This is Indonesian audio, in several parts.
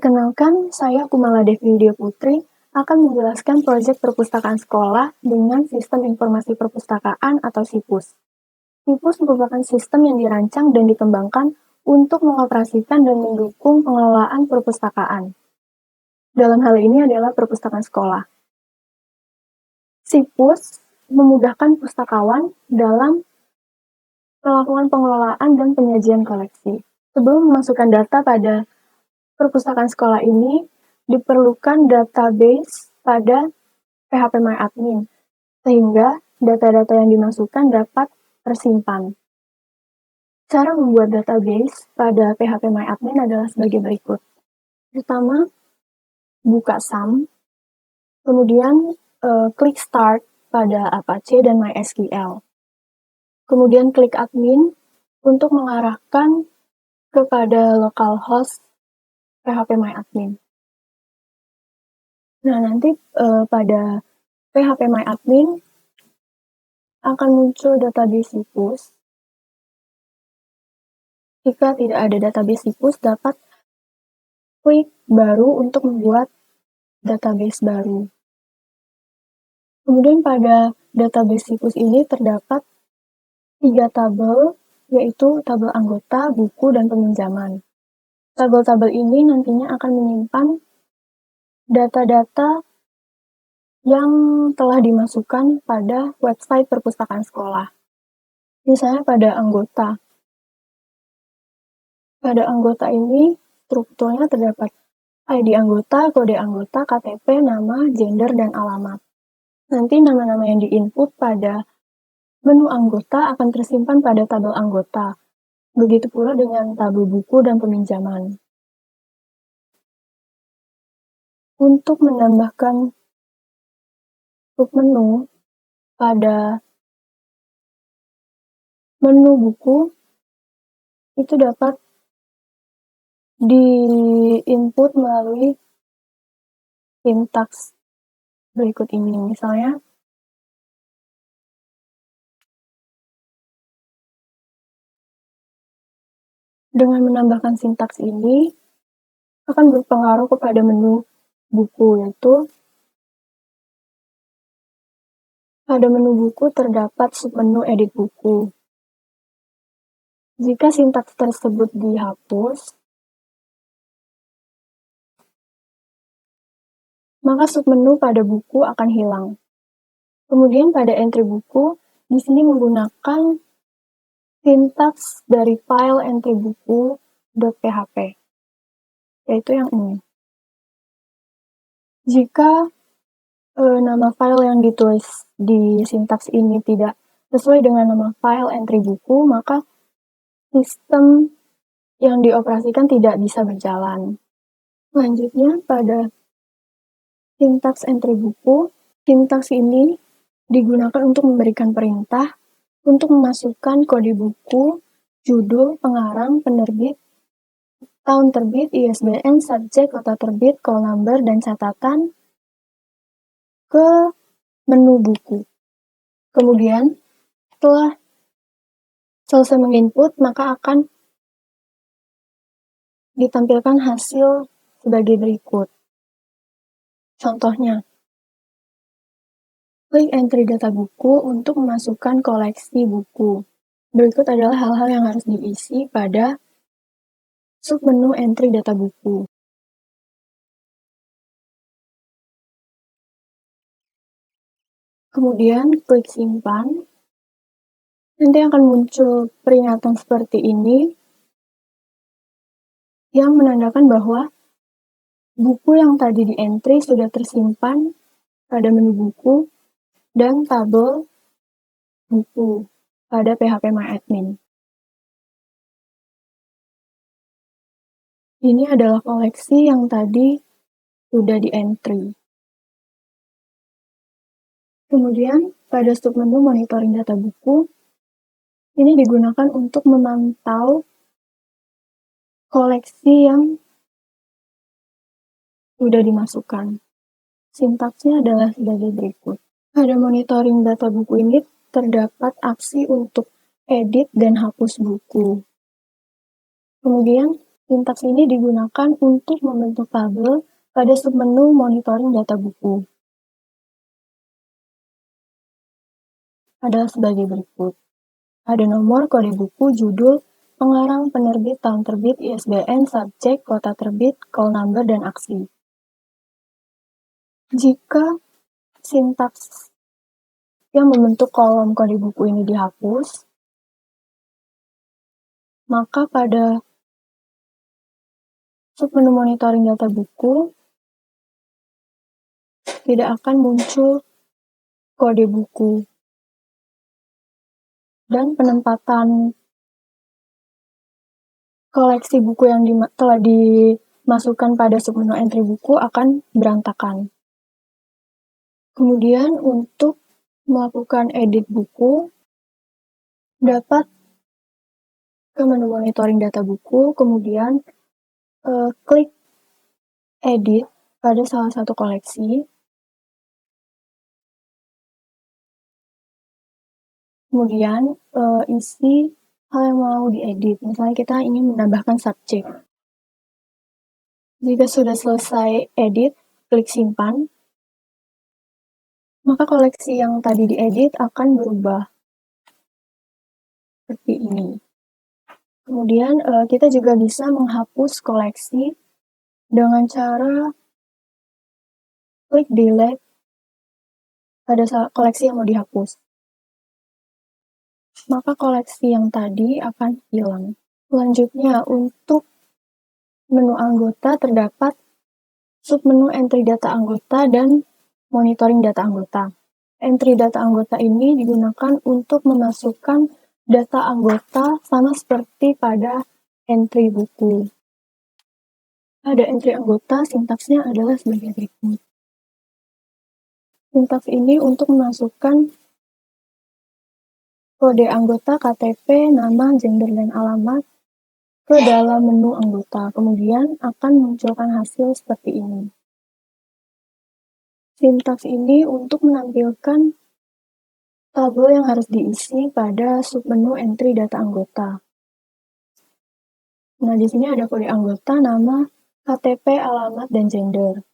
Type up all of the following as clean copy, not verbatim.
Perkenalkan, saya Kumala Devi Widya Putri akan menjelaskan proyek perpustakaan sekolah dengan Sistem Informasi Perpustakaan atau SIPUS. SIPUS merupakan sistem yang dirancang dan dikembangkan untuk mengoperasikan dan mendukung pengelolaan perpustakaan. Dalam hal ini adalah perpustakaan sekolah. SIPUS memudahkan pustakawan dalam melakukan pengelolaan dan penyajian koleksi. Sebelum memasukkan data pada perpustakaan sekolah ini, diperlukan database pada PHP-MyAdmin, sehingga data-data yang dimasukkan dapat tersimpan. Cara membuat database pada PHP-MyAdmin adalah sebagai berikut. Pertama, buka SAM, kemudian klik Start pada Apache dan MySQL. Kemudian klik Admin untuk mengarahkan kepada localhost PHP-MyAdmin. Nah, nanti pada PHP-MyAdmin akan muncul database SIPUS. Jika tidak ada database SIPUS, dapat klik baru untuk membuat database baru. Kemudian pada database SIPUS ini terdapat 3 tabel, yaitu tabel anggota, buku, dan peminjaman. Tabel-tabel ini nantinya akan menyimpan data-data yang telah dimasukkan pada website perpustakaan sekolah. Misalnya pada anggota. Pada anggota ini strukturnya terdapat ID anggota, kode anggota, KTP, nama, gender, dan alamat. Nanti nama-nama yang diinput pada menu anggota akan tersimpan pada tabel anggota. Begitu pula dengan tabel buku dan peminjaman. Untuk menambahkan submenu pada menu buku, itu dapat di-input melalui sintaks berikut ini. Misalnya, dengan menambahkan sintaks ini akan berpengaruh kepada menu buku, yaitu pada menu buku terdapat submenu edit buku. Jika sintaks tersebut dihapus, maka submenu pada buku akan hilang. Kemudian pada entry buku, di sini menggunakan sintaks dari file entry buku.php, yaitu yang ini. Jika nama file yang ditulis di sintaks ini tidak sesuai dengan nama file entry buku, maka sistem yang dioperasikan tidak bisa berjalan. Selanjutnya, pada sintaks entry buku, sintaks ini digunakan untuk memberikan perintah untuk memasukkan kode buku, judul, pengarang, penerbit, tahun terbit, ISBN, subjek, kota terbit, call number, dan catatan ke menu buku. Kemudian, setelah selesai menginput, maka akan ditampilkan hasil sebagai berikut. Contohnya, klik entry data buku untuk memasukkan koleksi buku. Berikut adalah hal-hal yang harus diisi pada submenu entry data buku. Kemudian klik simpan. Nanti akan muncul peringatan seperti ini yang menandakan bahwa buku yang tadi di entry sudah tersimpan pada menu buku dan tabel buku pada PHP-MyAdmin. Ini adalah koleksi yang tadi sudah di entry. Kemudian pada submenu monitoring data buku, ini digunakan untuk memantau koleksi yang sudah dimasukkan. Sintaksnya adalah sebagai berikut. Pada monitoring data buku ini terdapat opsi untuk edit dan hapus buku. Kemudian Sintaks ini digunakan untuk membentuk tabel pada submenu monitoring data buku. Adalah sebagai berikut. Ada nomor, kode buku, judul, pengarang, penerbit, tahun terbit, ISBN, subjek, kota terbit, call number, dan aksi. Jika sintaks yang membentuk kolom kode buku ini dihapus, maka pada submenu monitoring data buku tidak akan muncul kode buku dan penempatan koleksi buku yang telah dimasukkan pada submenu entry buku akan berantakan. Kemudian untuk melakukan edit buku, dapat ke menu monitoring data buku, kemudian klik edit pada salah satu koleksi. Kemudian isi hal yang mau diedit. Misalnya kita ingin menambahkan subjek. Jika sudah selesai edit, klik simpan. Maka koleksi yang tadi diedit akan berubah seperti ini. Kemudian kita juga bisa menghapus koleksi dengan cara klik delete pada koleksi yang mau dihapus. Maka koleksi yang tadi akan hilang. Selanjutnya, untuk menu anggota terdapat submenu entry data anggota dan monitoring data anggota. Entry data anggota ini digunakan untuk memasukkan data anggota sama seperti pada entry buku. Pada entry anggota, sintaksnya adalah sebagai berikut. Sintaks ini untuk memasukkan kode anggota, KTP, nama, gender, dan alamat ke dalam menu anggota. Kemudian akan munculkan hasil seperti ini. Sintaks ini untuk menampilkan tabel yang harus diisi pada submenu entry data anggota. Nah, di sini ada kode anggota, nama, KTP, alamat, dan gender.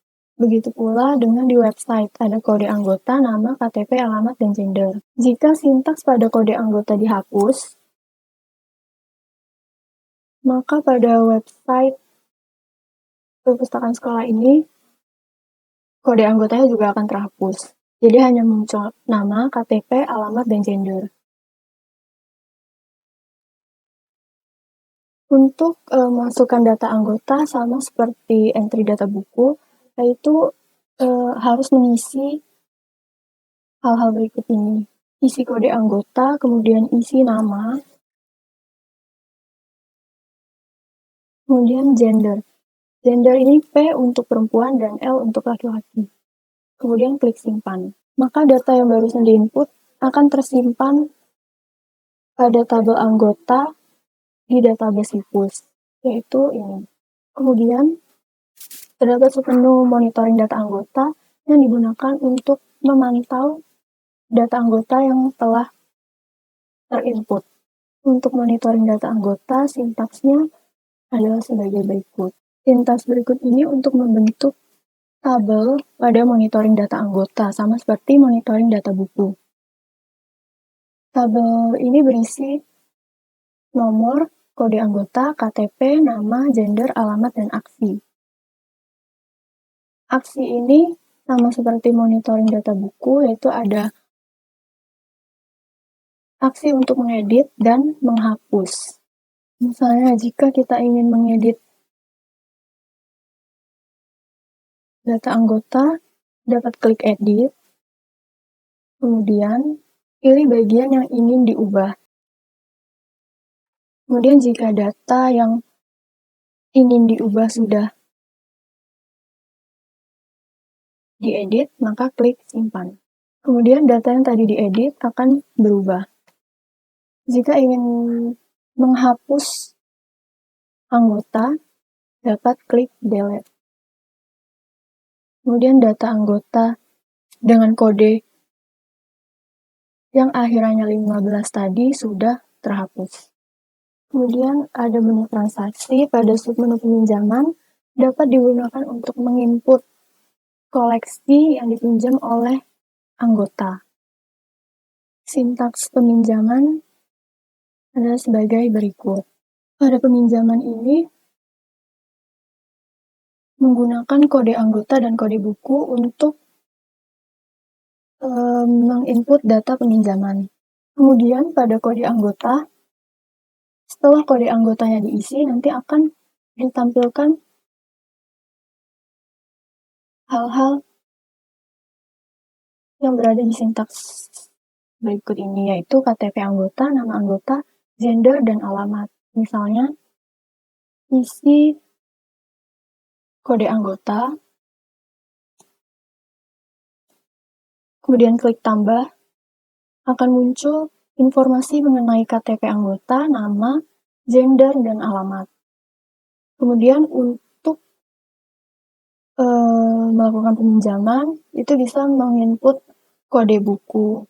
Begitu pula dengan di website, ada kode anggota, nama, KTP, alamat, dan gender. Jika sintaks pada kode anggota dihapus, maka pada website perpustakaan sekolah ini, kode anggotanya juga akan terhapus. Jadi hanya muncul nama, KTP, alamat, dan gender. Untuk masukkan data anggota sama seperti entry data buku, yaitu harus mengisi hal-hal berikut ini. Isi kode anggota, kemudian isi nama, kemudian gender. Gender ini P untuk perempuan dan L untuk laki-laki. Kemudian klik simpan. Maka data yang barusan diinput akan tersimpan pada tabel anggota di database Sipus, yaitu ini. Kemudian terdapat submenu monitoring data anggota yang digunakan untuk memantau data anggota yang telah terinput. Untuk monitoring data anggota, sintaksnya adalah sebagai berikut. Sintaks berikut ini untuk membentuk tabel pada monitoring data anggota, sama seperti monitoring data buku. Tabel ini berisi nomor, kode anggota, KTP, nama, gender, alamat, dan aksi. Aksi ini sama seperti monitoring data buku, yaitu ada aksi untuk mengedit dan menghapus. Misalnya, jika kita ingin mengedit data anggota, dapat klik edit, kemudian pilih bagian yang ingin diubah. Kemudian jika data yang ingin diubah sudah diedit, maka klik simpan. Kemudian data yang tadi diedit akan berubah. Jika ingin menghapus anggota, dapat klik delete. Kemudian data anggota dengan kode yang akhirannya 15 tadi sudah terhapus. Kemudian ada menu transaksi. Pada submenu peminjaman dapat digunakan untuk menginput koleksi yang dipinjam oleh anggota. Sintaks peminjaman adalah sebagai berikut. Pada peminjaman ini menggunakan kode anggota dan kode buku untuk menginput data peminjaman. Kemudian pada kode anggota, setelah kode anggotanya diisi, nanti akan ditampilkan hal-hal yang berada di sintaks berikut ini, yaitu KTP anggota, nama anggota, gender, dan alamat. Misalnya, isi kode anggota, kemudian klik tambah, akan muncul informasi mengenai KTP anggota, nama, gender, dan alamat. Kemudian untuk melakukan peminjaman, itu bisa menginput kode buku.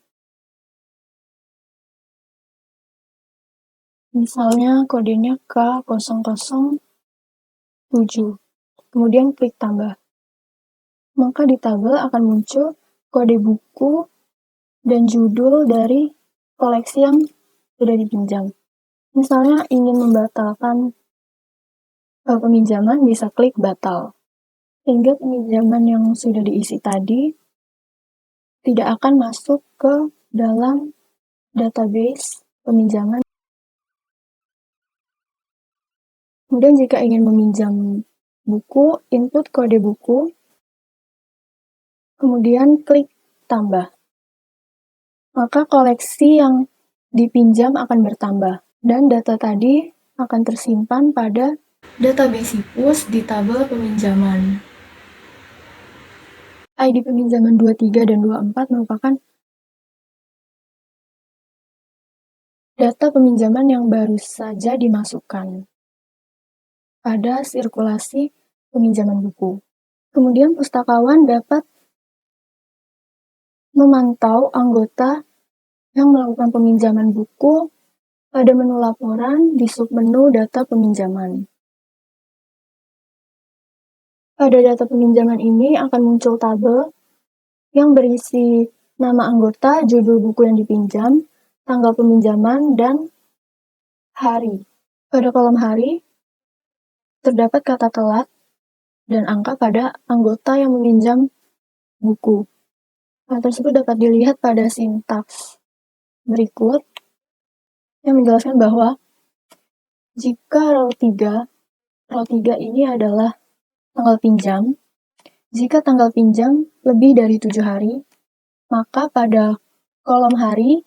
Misalnya kodenya K007. Kemudian klik tambah. Maka di tabel akan muncul kode buku dan judul dari koleksi yang sudah dipinjam. Misalnya ingin membatalkan peminjaman, bisa klik batal. Sehingga peminjaman yang sudah diisi tadi tidak akan masuk ke dalam database peminjaman. Kemudian jika ingin meminjam buku, input kode buku, kemudian klik tambah. Maka koleksi yang dipinjam akan bertambah, dan data tadi akan tersimpan pada database SIPUS di tabel peminjaman. ID peminjaman 23 dan 24 merupakan data peminjaman yang baru saja dimasukkan pada sirkulasi peminjaman buku. Kemudian pustakawan dapat memantau anggota yang melakukan peminjaman buku pada menu laporan di submenu data peminjaman. Pada data peminjaman ini akan muncul tabel yang berisi nama anggota, judul buku yang dipinjam, tanggal peminjaman, dan hari. Pada kolom hari, terdapat kata telat dan angka pada anggota yang meminjam buku. Hal tersebut dapat dilihat pada sintaks berikut yang menjelaskan bahwa jika row 3 ini adalah tanggal pinjam. Jika tanggal pinjam lebih dari 7 hari, maka pada kolom hari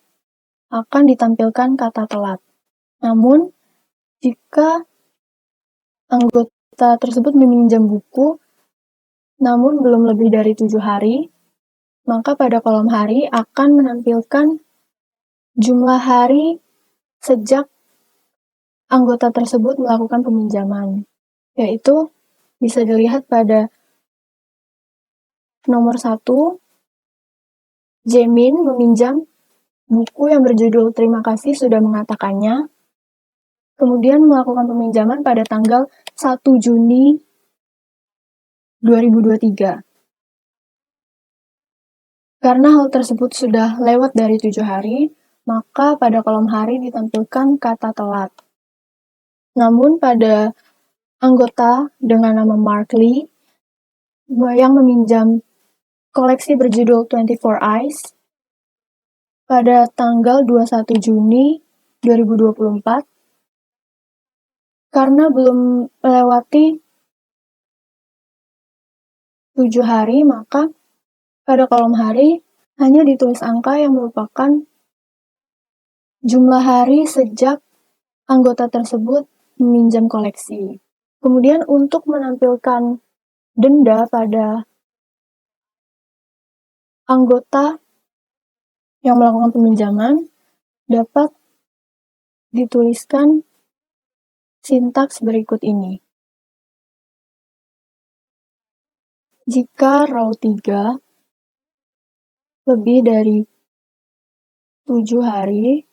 akan ditampilkan kata telat. Namun, jika anggota tersebut meminjam buku, namun belum lebih dari 7 hari, maka pada kolom hari akan menampilkan jumlah hari sejak anggota tersebut melakukan peminjaman, yaitu bisa dilihat pada nomor 1, Jamin meminjam buku yang berjudul Terima kasih sudah mengatakannya, kemudian melakukan peminjaman pada tanggal 1 Juni 2023. Karena hal tersebut sudah lewat dari 7 hari, maka pada kolom hari ditampilkan kata telat. Namun pada anggota dengan nama Mark Lee yang meminjam koleksi berjudul 24 Eyes pada tanggal 21 Juni 2024, karena belum melewati 7 hari, maka pada kolom hari hanya ditulis angka yang merupakan jumlah hari sejak anggota tersebut meminjam koleksi. Kemudian untuk menampilkan denda pada anggota yang melakukan peminjaman dapat dituliskan sintaks berikut ini. Jika row 3 lebih dari 7 hari,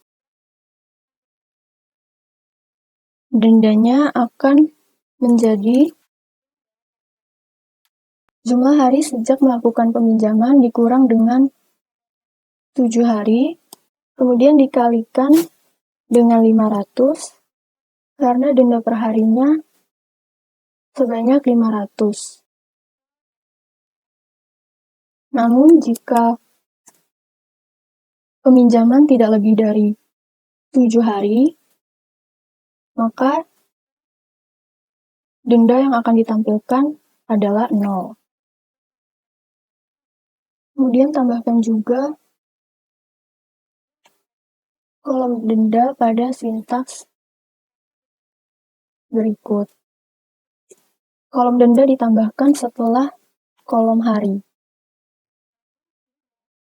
Dendanya akan menjadi jumlah hari sejak melakukan peminjaman dikurang dengan 7 hari, kemudian dikalikan dengan 500, karena denda per harinya sebanyak 500. Namun jika peminjaman tidak lebih dari 7 hari, maka denda yang akan ditampilkan adalah 0. Kemudian tambahkan juga kolom denda pada sintaks berikut. Kolom denda ditambahkan setelah kolom hari.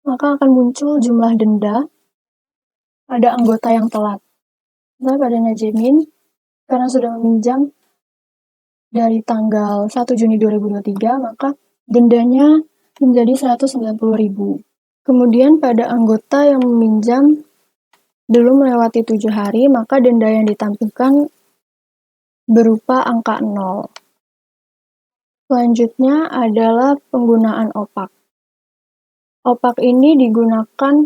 Maka akan muncul jumlah denda pada anggota yang telat. Misalnya pada Najemin, karena sudah meminjam dari tanggal 1 Juni 2023, maka dendanya menjadi 190.000. Kemudian pada anggota yang meminjam belum melewati 7 hari, maka denda yang ditampilkan berupa angka 0. Selanjutnya adalah penggunaan opak. Opak ini digunakan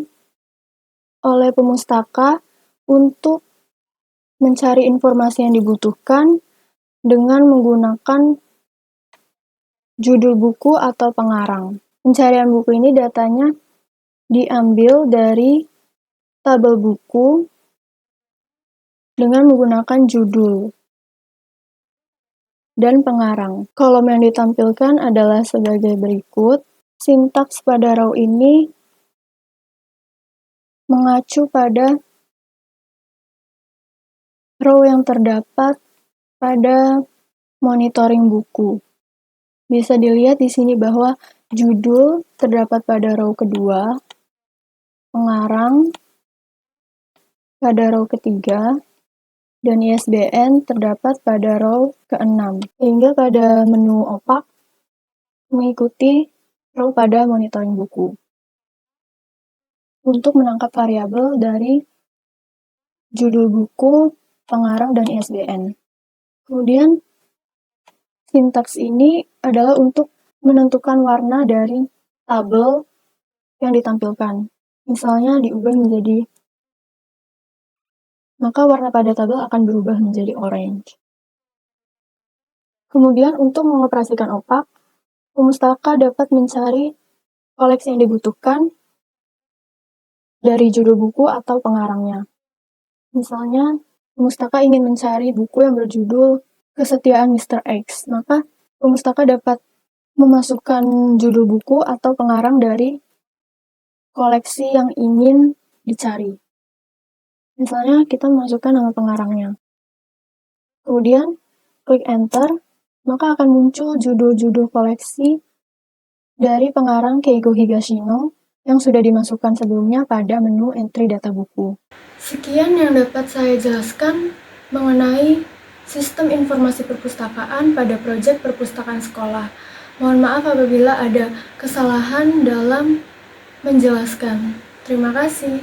oleh pemustaka untuk mencari informasi yang dibutuhkan dengan menggunakan judul buku atau pengarang. Pencarian buku ini datanya diambil dari tabel buku dengan menggunakan judul dan pengarang. Kolom yang ditampilkan adalah sebagai berikut. Sintaks pada row ini mengacu pada row yang terdapat pada monitoring buku. Bisa dilihat di sini bahwa judul terdapat pada row kedua, pengarang pada row ketiga, dan ISBN terdapat pada row ke-6. Sehingga pada menu opak mengikuti row pada monitoring buku. Untuk menangkap variabel dari judul buku, pengarang, dan ISBN. Kemudian sintaks ini adalah untuk menentukan warna dari tabel yang ditampilkan. Misalnya diubah menjadi, maka warna pada tabel akan berubah menjadi orange. Kemudian untuk mengoperasikan opak, pemustaka dapat mencari koleksi yang dibutuhkan dari judul buku atau pengarangnya. Misalnya, pemustaka ingin mencari buku yang berjudul Kesetiaan Mr. X, maka pemustaka dapat memasukkan judul buku atau pengarang dari koleksi yang ingin dicari. Misalnya, kita memasukkan nama pengarangnya. Kemudian, klik Enter, maka akan muncul judul-judul koleksi dari pengarang Keigo Higashino yang sudah dimasukkan sebelumnya pada menu entry data buku. Sekian yang dapat saya jelaskan mengenai sistem informasi perpustakaan pada proyek perpustakaan sekolah. Mohon maaf apabila ada kesalahan dalam menjelaskan. Terima kasih.